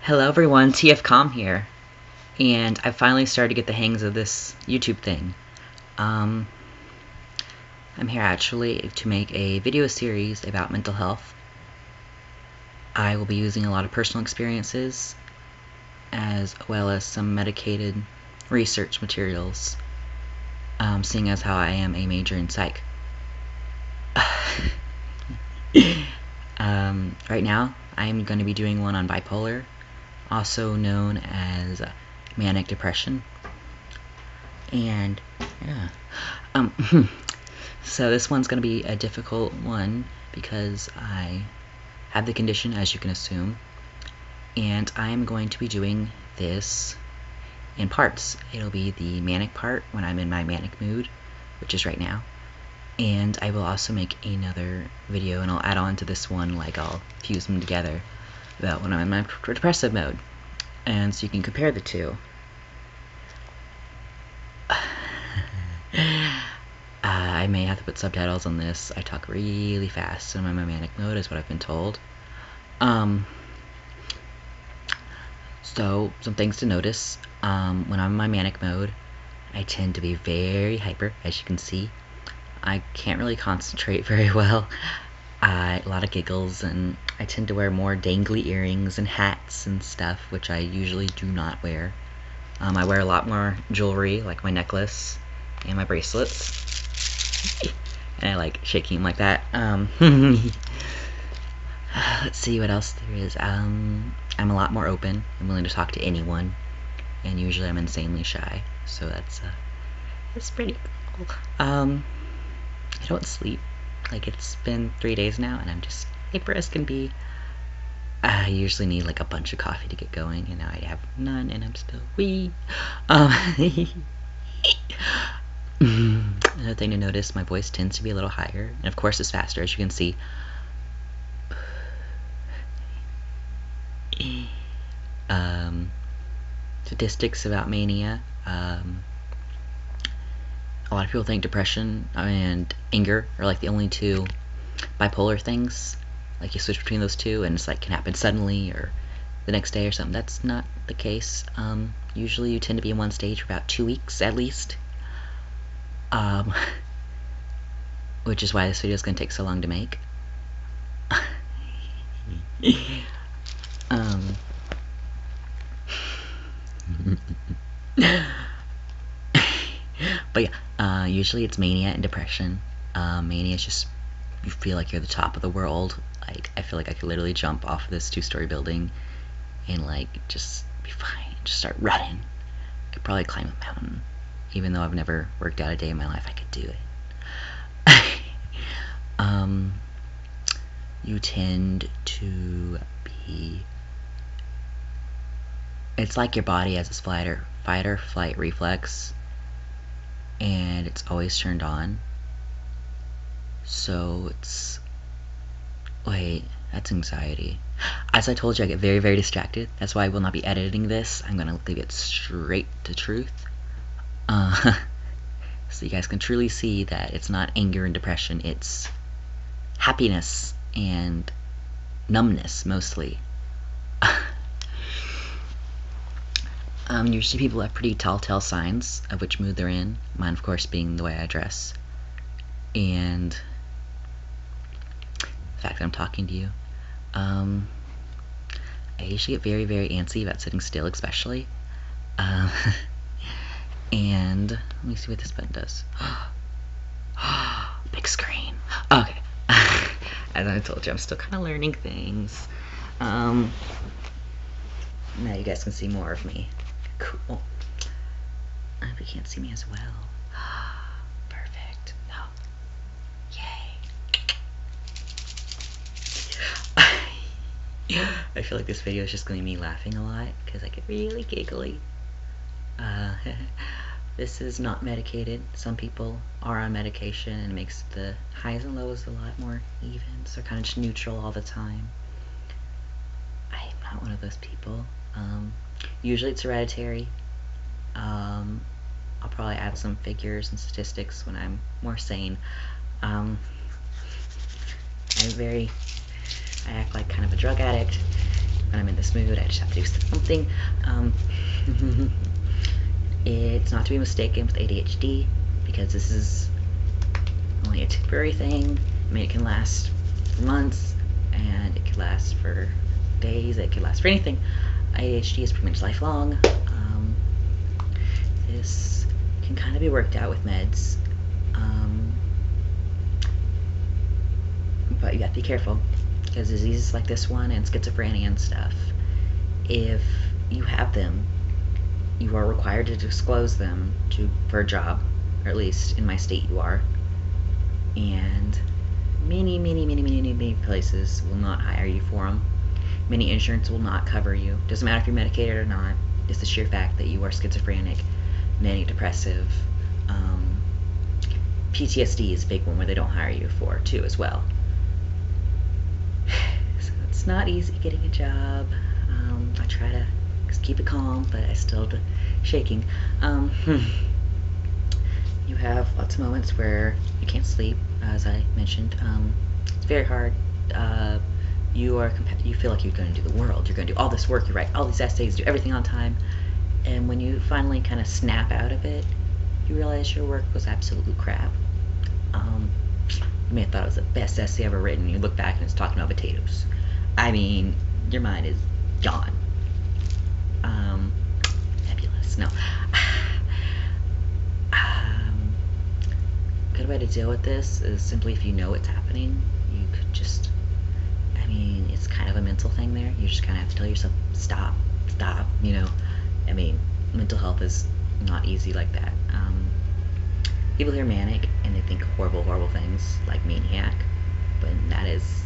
Hello everyone, TFCom here, and I finally started to get the hangs of this YouTube thing. I'm here actually to make a video series about mental health. I will be using a lot of personal experiences as well as some medicated research materials, seeing as how I am a major in psych. Right now, I'm going to be doing one on bipolar, also known as Manic Depression. And yeah, so this one's going to be a difficult one because I have the condition, as you can assume, and I'm going to be doing this in parts. It'll be the manic part when I'm in my manic mood, which is right now, and I will also make another video and I'll add on to this one, like I'll fuse them together, about when I'm in my depressive mode, and so you can compare the two. I may have to put subtitles on this. I talk really fast when I'm in my manic mode, is what I've been told. So some things to notice. When I'm in my manic mode, I tend to be very hyper, as you can see. I can't really concentrate very well. A lot of giggles, and I tend to wear more dangly earrings and hats and stuff, which I usually do not wear. I wear a lot more jewelry, like my necklace and my bracelets, and I like shaking them like that. Let's see what else there is. I'm a lot more open. I'm willing to talk to anyone, and usually I'm insanely shy, so that's pretty cool. I don't sleep. Like, it's been 3 days now, and I'm just hyper as can be. I usually need like a bunch of coffee to get going, and now I have none, and I'm still wee. Another thing to notice, my voice tends to be a little higher, and of course it's faster, as you can see. Statistics about mania. A lot of people think depression and anger are like the only two bipolar things. Like, you switch between those two and it's like can happen suddenly or the next day or something. That's not the case. Usually you tend to be in one stage for about 2 weeks at least. Which is why this video is going to take so long to make. But yeah, usually it's mania and depression. Mania is just, you feel like you're the top of the world. Like, I feel like I could literally jump off of this 2-story building and like just be fine, just start running. I could probably climb a mountain. Even though I've never worked out a day in my life, I could do it. You tend to be, it's like your body has this fight or flight reflex, and it's always turned on. So it's, wait, that's anxiety. As I told you, I get very, very distracted. That's why I will not be editing this. I'm gonna leave it straight to truth. So you guys can truly see that it's not anger and depression, it's happiness and numbness, mostly. Usually people have pretty telltale signs of which mood they're in. Mine, of course, being the way I dress and the fact that I'm talking to you. I usually get very, very antsy about sitting still, especially. And let me see what this button does. Big screen. Okay. As I told you, I'm still kind of learning things. Now you guys can see more of me. Cool. I hope you can't see me as well. Perfect. Oh. Yay. I feel like this video is just going to be me laughing a lot because I get really giggly. This is not medicated. Some people are on medication and it makes the highs and lows a lot more even, so kind of just neutral all the time. I am not one of those people. Usually it's hereditary. I'll probably add some figures and statistics when I'm more sane. I act like kind of a drug addict, when I'm in this mood, I just have to do something. It's not to be mistaken with ADHD, because this is only a temporary thing. I mean, it can last for months, and it can last for days, it can last for anything. ADHD is pretty much lifelong. This can kind of be worked out with meds, but you have to be careful, because diseases like this one and schizophrenia and stuff, if you have them, you are required to disclose them for a job, or at least in my state you are, and many places will not hire you for them. Many insurance will not cover you. Doesn't matter if you're medicated or not. It's the sheer fact that you are schizophrenic, manic depressive. PTSD is a big one where they don't hire you for too as well. So it's not easy getting a job. I try to keep it calm, but I still shaking. You have lots of moments where you can't sleep, as I mentioned. It's very hard. You feel like you're going to do the world. You're going to do all this work. You write all these essays, do everything on time, and when you finally kind of snap out of it, you realize your work was absolute crap. You may have thought it was the best essay ever written. You look back and it's talking about potatoes. I mean, your mind is gone. Fabulous. No. Good way to deal with this is simply, if you know it's happening, you could just, I mean, it's kind of a mental thing there. You just kind of have to tell yourself, stop, you know. I mean, mental health is not easy like that. People hear manic and they think horrible things like maniac, but that is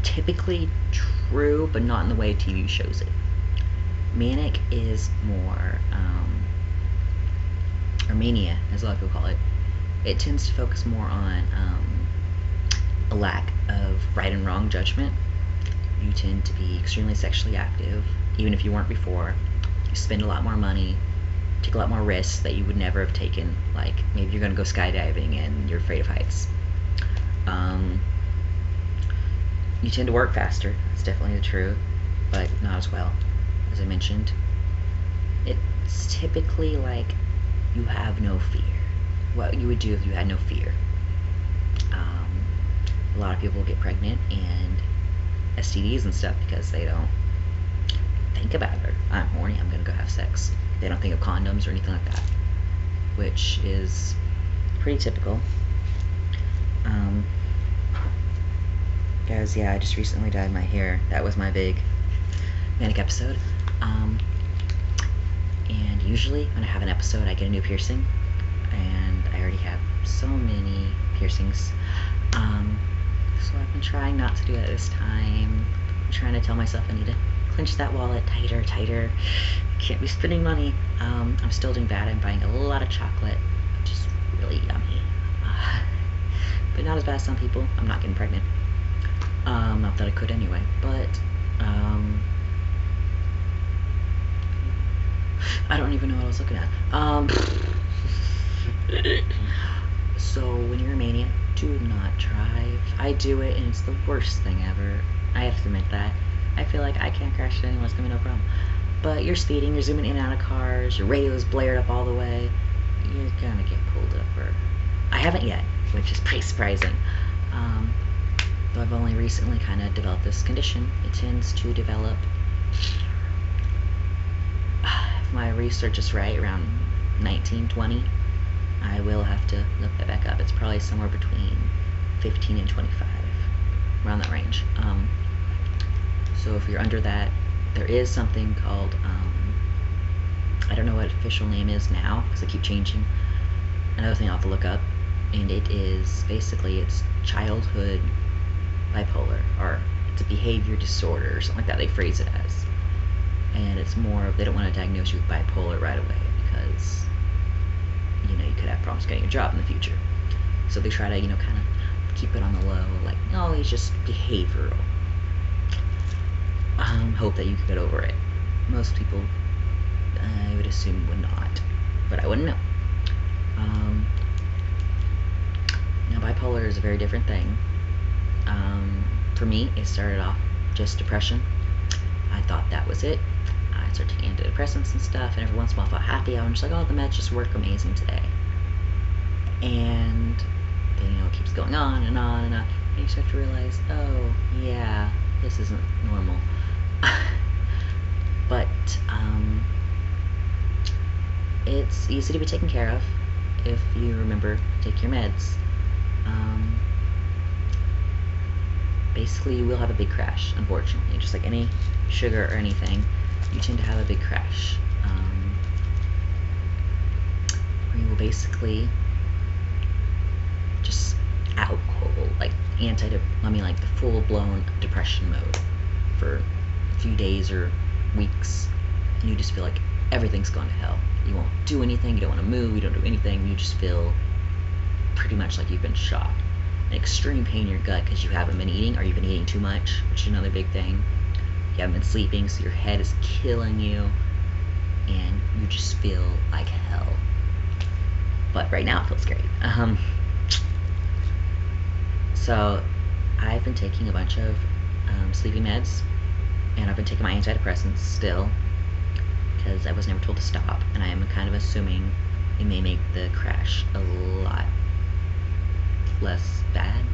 typically true, but not in the way TV shows it. Manic is more, or mania, as a lot of people call it. It tends to focus more on a lack of right and wrong judgment. You tend to be extremely sexually active, even if you weren't before. You spend a lot more money, take a lot more risks that you would never have taken. Like, maybe you're going to go skydiving and you're afraid of heights. You tend to work faster. That's definitely the truth, but not as well. As I mentioned, it's typically like you have no fear. What you would do if you had no fear. A lot of people get pregnant and STDs and stuff because they don't think about it. I'm horny, I'm gonna go have sex. They don't think of condoms or anything like that, which is pretty typical. Guys, yeah, I just recently dyed my hair. That was my big manic episode. And usually when I have an episode, I get a new piercing, and I already have so many piercings. So I've been trying not to do that this time. I'm trying to tell myself I need to clench that wallet tighter. Can't be spending money. I'm still doing bad. I'm buying a lot of chocolate, which is really yummy. But not as bad as some people. I'm not getting pregnant. Not that I could anyway, but I don't even know what I was looking at. So when you're a maniac, do not drive. I do it and it's the worst thing ever. I have to admit that. I feel like I can't crash into anyone, it's gonna be no problem. But you're speeding, you're zooming in and out of cars, your radio is blared up all the way, you're gonna get pulled over. I haven't yet, which is pretty surprising. Though I've only recently kind of developed this condition. It tends to develop, if my research is right, around 1920. I will have to look that back up. It's probably somewhere between 15 and 25, around that range. So if you're under that, there is something called, I don't know what official name is now, because I keep changing. Another thing I'll have to look up, and it is basically, it's childhood bipolar, or it's a behavior disorder, or something like that, they phrase it as. And it's more of, they don't want to diagnose you with bipolar right away, because, you know, you could have problems getting a job in the future. So they try to, you know, kind of keep it on the low, like, no, he's just behavioral. Hope that you can get over it. Most people, I would assume, would not, but I wouldn't know. Now, bipolar is a very different thing. For me, it started off just depression. I thought that was it. I started taking antidepressants and stuff, and every once in a while I felt happy. I'm just like, oh, the meds just work amazing today. And then, it keeps going on and on and on. And you start to realize, oh, yeah, this isn't normal. But it's easy to be taken care of if you remember to take your meds. Basically, you will have a big crash, unfortunately. Just like any sugar or anything, you tend to have a big crash. Where you will basically just out cold, like like the full-blown depression mode for a few days or weeks, and you just feel like everything's going to hell. You won't do anything, you don't want to move, you don't do anything, you just feel pretty much like you've been shot. An extreme pain in your gut because you haven't been eating, or you've been eating too much, which is another big thing. You haven't been sleeping, so your head is killing you, and you just feel like hell. But right now it feels great. So I've been taking a bunch of sleeping meds, and I've been taking my antidepressants still, because I was never told to stop, and I am kind of assuming it may make the crash a lot less bad.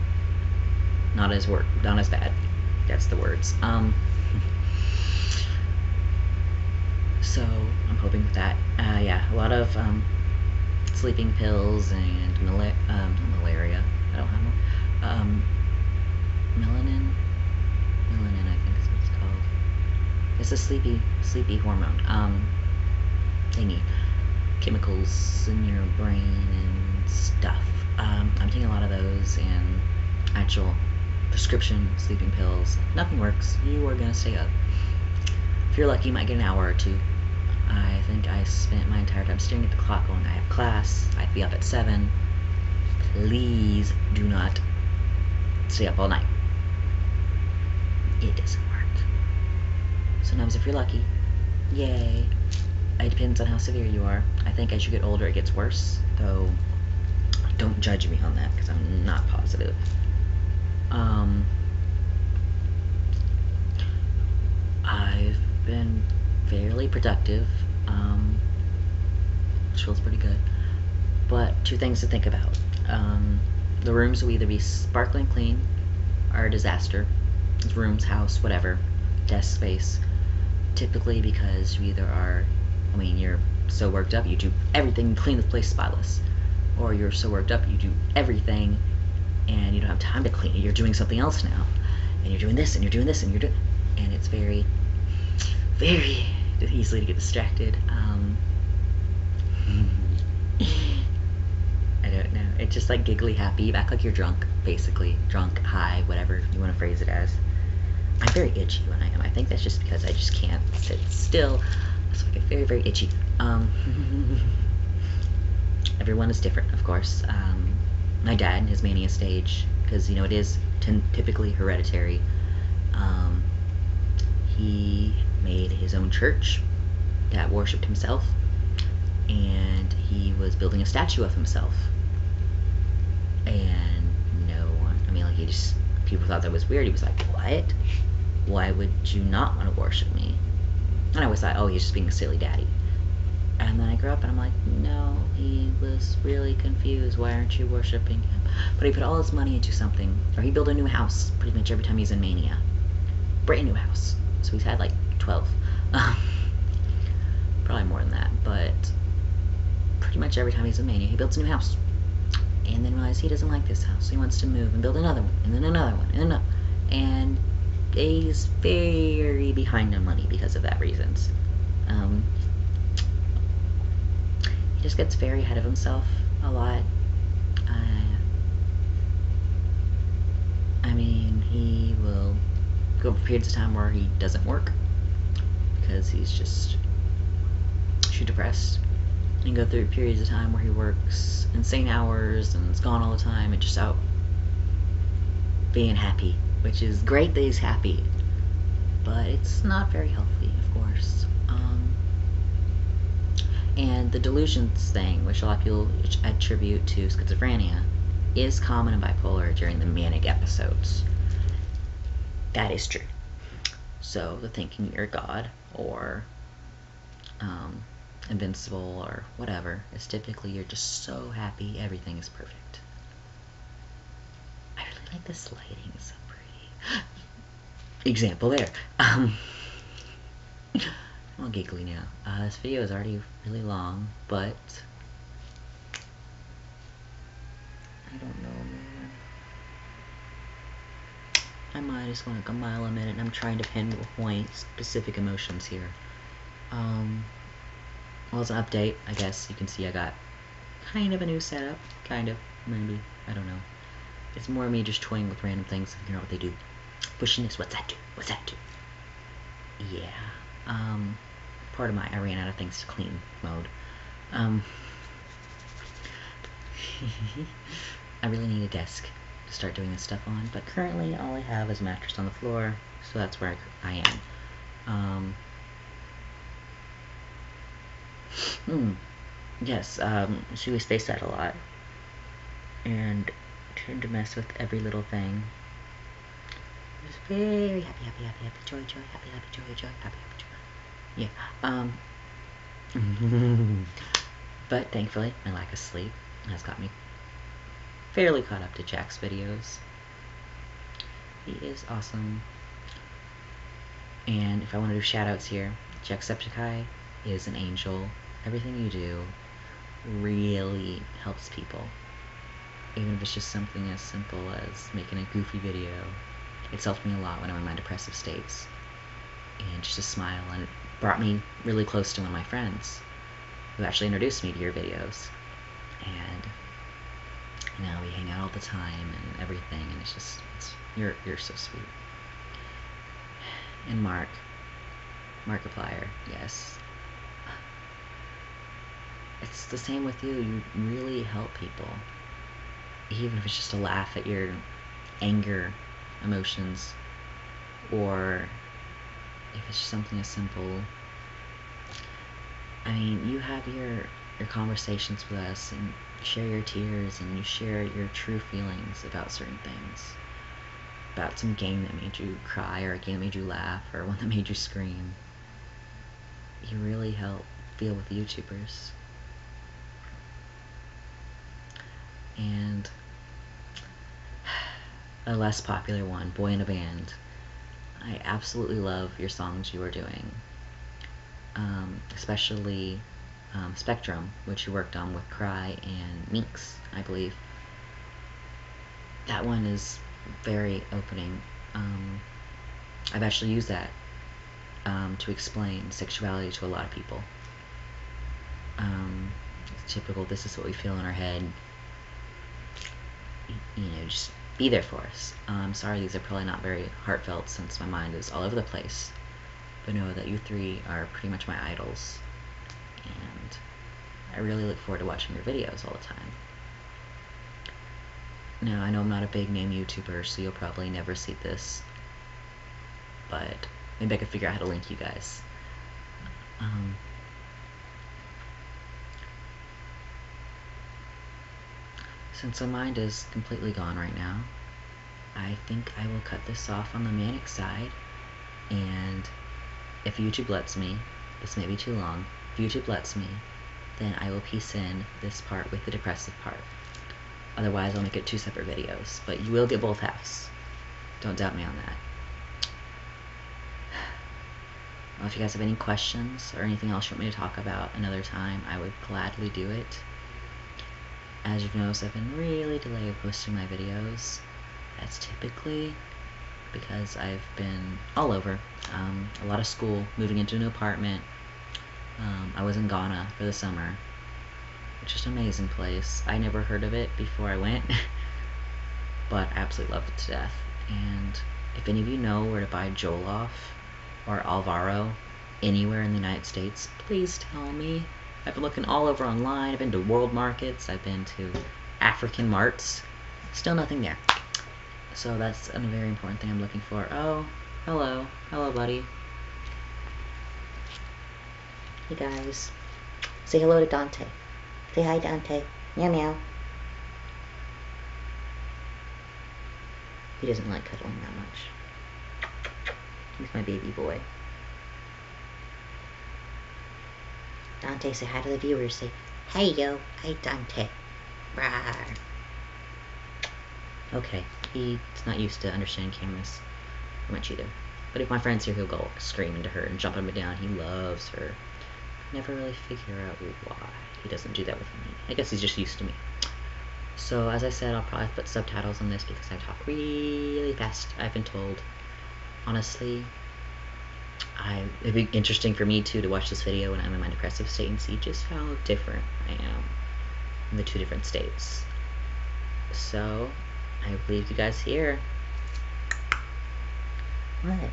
Not as bad. That's the words. So I'm hoping with that. Yeah, a lot of sleeping pills and malaria. I don't have one. Melanin, I think is what it's called. It's a sleepy hormone thingy. Chemicals in your brain and stuff. I'm taking a lot of those and actual prescription sleeping pills. Nothing works. You are gonna stay up. If you're lucky, you might get an hour or two. I think I spent my entire time staring at the clock going, I have class, I'd be up at 7. Please do not stay up all night. It doesn't work. Sometimes if you're lucky, yay. It depends on how severe you are. I think as you get older it gets worse, though don't judge me on that because I'm not positive. I've been fairly productive, which feels pretty good. But 2 things to think about. The rooms will either be sparkling clean or a disaster. Rooms, house, whatever, desk space. Typically because you either are, you're so worked up, you do everything, clean the place spotless. Or you're so worked up, you do everything, and you don't have time to clean it. You're doing something else now. And you're doing this, and you're doing this, and you're doing... And it's very, very easily to get distracted. I don't know. It's just like giggly happy. You act like you're drunk, basically. Drunk, high, whatever you want to phrase it as. I'm very itchy when I am. I think that's just because I just can't sit still. So I get very, very itchy. Everyone is different, of course. My dad, his mania stage, because, it is typically hereditary. He made his own church that worshipped himself, and he was building a statue of himself. And no one, people thought that was weird. He was like, what? Why would you not want to worship me? And I always thought, oh, he's just being a silly daddy. And then I grew up and I'm like, no, he was really confused. Why aren't you worshiping him? But he put all his money into something, or he built a new house pretty much every time he's in Mania. Brand new house. So he's had like 12. Probably more than that, but pretty much every time he's in Mania, he builds a new house. And then realizes he doesn't like this house. So he wants to move and build another one, and then another one, and another. And he's very behind on money because of that reasons. He just gets very ahead of himself a lot. He will go for periods of time where he doesn't work because he's just too depressed, and go through periods of time where he works insane hours and is gone all the time and just out being happy, which is great that he's happy, but it's not very healthy, of course. And the delusions thing, which a lot of people attribute to schizophrenia, is common in bipolar during the manic episodes. That is true. So the thinking you're God or invincible or whatever is typically you're just so happy everything is perfect. I really like this lighting, it's so pretty. Example there. I'm all giggly now. This video is already really long, but I don't know, man. My mind is going like a mile a minute, and I'm trying to pinpoint specific emotions here. Well, it's an update, I guess. You can see I got kind of a new setup. Kind of, maybe. I don't know. It's more me just toying with random things and figuring out what they do. Pushing this, what's that do? What's that do? Yeah. Part of my I ran out of things to clean mode. I really need a desk to start doing this stuff on, but currently all I have is a mattress on the floor, so that's where I am. Yes, so we space that a lot, and tend to mess with every little thing. Just very happy, joy, happy, joy, happy, joy. Yeah, but thankfully, my lack of sleep has got me fairly caught up to Jack's videos. He is awesome. And if I want to do shoutouts here, Jacksepticeye is an angel. Everything you do really helps people. Even if it's just something as simple as making a goofy video. It's helped me a lot when I'm in my depressive states. And just a smile, and it brought me really close to one of my friends who actually introduced me to your videos. And now we hang out all the time and everything, and it's just, you're so sweet. And Markiplier, yes. It's the same with you. You really help people. Even if it's just a laugh at your anger emotions, or if it's just something as simple. I mean, you have your conversations with us, and share your tears, and you share your true feelings about certain things. About some game that made you cry, or a game that made you laugh, or one that made you scream. You really help feel with YouTubers. And a less popular one, Boy in a Band. I absolutely love your songs you are doing. Especially Spectrum, which you worked on with Cry and Minx, I believe. That one is very opening. I've actually used that to explain sexuality to a lot of people. It's typical, this is what we feel in our head. You know, just be there for us. I'm sorry these are probably not very heartfelt since my mind is all over the place. But know that you three are pretty much my idols. And I really look forward to watching your videos all the time. Now, I know I'm not a big name YouTuber, so you'll probably never see this. But maybe I could figure out how to link you guys. Since my mind is completely gone right now, I think I will cut this off on the manic side, and if YouTube lets me, this may be too long, if YouTube lets me, then I will piece in this part with the depressive part. Otherwise, I'll make it 2 separate videos, but you will get both halves. Don't doubt me on that. Well, if you guys have any questions or anything else you want me to talk about another time, I would gladly do it. As you've noticed, I've been really delayed posting my videos. That's typically because I've been all over. A lot of school, moving into a new apartment. I was in Ghana for the summer, which is an amazing place. I never heard of it before I went, but I absolutely loved it to death. And if any of you know where to buy Jollof or Alvaro anywhere in the United States, please tell me. I've been looking all over online. I've been to world markets. I've been to African marts. Still nothing there. So that's a very important thing I'm looking for. Oh, hello. Hello, buddy. Hey, guys. Say hello to Dante. Say hi, Dante. Meow, meow. He doesn't like cuddling that much. He's my baby boy. Dante, say hi to the viewers. Say, hey yo, hey Dante. Rawr. Okay, he's not used to understanding cameras. How much either. But if my friend's here, he'll go screaming to her and jump up and down. He loves her. Never really figure out why he doesn't do that with me. I guess he's just used to me. So, as I said, I'll probably put subtitles on this because I talk really fast, I've been told. Honestly, it'd be interesting for me, too, to watch this video when I'm in my depressive state and see just how different I am in the two different states. So, I will leave you guys here. What?